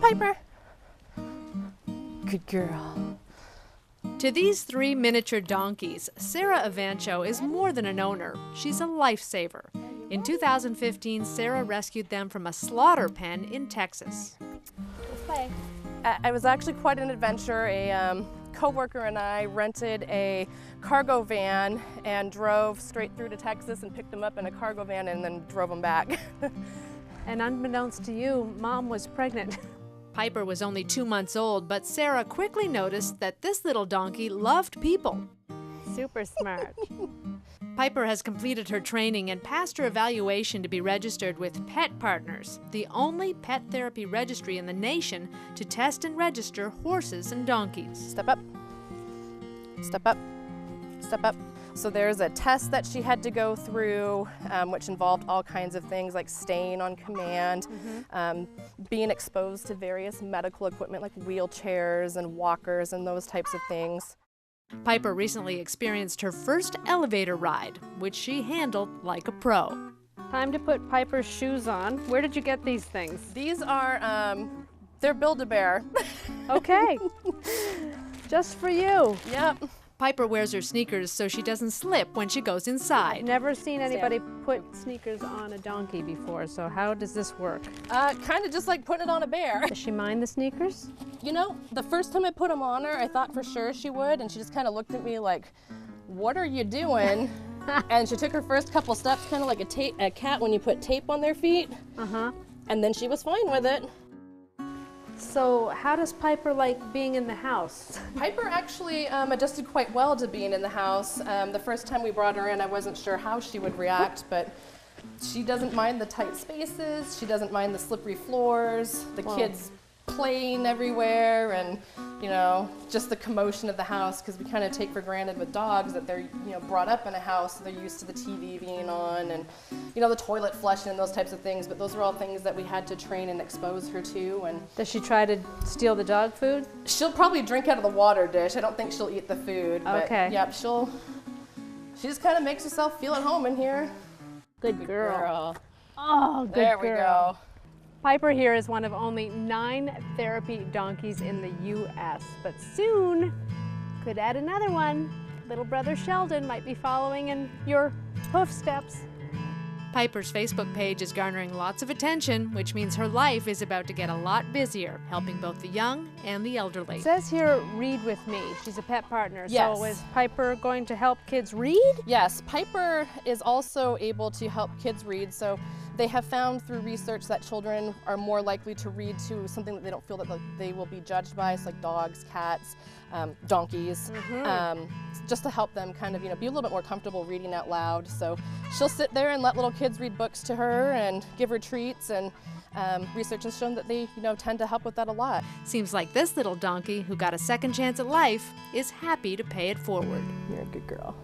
Piper. Good girl. To these 3 miniature donkeys, Sarah Avancho is more than an owner. She's a lifesaver. In 2015, Sarah rescued them from a slaughter pen in Texas. Let's play. It was actually quite an adventure. A co-worker and I rented a cargo van and drove straight through to Texas and picked them up in a cargo van and then drove them back. And unbeknownst to you, Mom was pregnant. Piper was only 2 months old, but Sarah quickly noticed that this little donkey loved people. Super smart. Piper has completed her training and passed her evaluation to be registered with Pet Partners, the only pet therapy registry in the nation to test and register horses and donkeys. Step up, step up, step up. So there's a test that she had to go through, which involved all kinds of things like staying on command, being exposed to various medical equipment like wheelchairs and walkers and those types of things. Piper recently experienced her first elevator ride, which she handled like a pro. Time to put Piper's shoes on. Where did you get these things? These are, they're Build-A-Bear. Okay. Just for you. Yep. Piper wears her sneakers so she doesn't slip when she goes inside. Never seen anybody put sneakers on a donkey before, so how does this work? Kind of just like putting it on a bear. Does she mind the sneakers? You know, the first time I put them on her, I thought for sure she would, and she just kind of looked at me like, what are you doing? And she took her first couple steps, kind of like a cat when you put tape on their feet. And then she was fine with it. So how does Piper like being in the house? Piper actually adjusted quite well to being in the house. The first time we brought her in, I wasn't sure how she would react, but she doesn't mind the tight spaces, she doesn't mind the slippery floors, the kids playing everywhere, and you know, just the commotion of the house, because we kind of take for granted with dogs that they're, you know, brought up in a house, so they're used to the TV being on and, you know, the toilet flushing and those types of things, but those are all things that we had to train and expose her to. And does she try to steal the dog food? She'll probably drink out of the water dish. I don't think she'll eat the food, but okay. Yep, she just kind of makes herself feel at home in here. Good girl. Oh, good there we girl. go. Piper here is one of only 9 therapy donkeys in the U.S., but soon could add another one. Little brother Sheldon might be following in your hoof steps. Piper's Facebook page is garnering lots of attention, which means her life is about to get a lot busier, helping both the young and the elderly. It says here, read with me. She's a pet partner. Yes. So is Piper going to help kids read? Yes, Piper is also able to help kids read. So they have found through research that children are more likely to read to something that they don't feel that they will be judged by, so like dogs, cats, donkeys, just to help them kind of, you know, be a little bit more comfortable reading out loud. So she'll sit there and let little kids read books to her and give her treats, and research has shown that they, you know, tend to help with that a lot. Seems like this little donkey, who got a second chance at life, is happy to pay it forward. You're a good girl.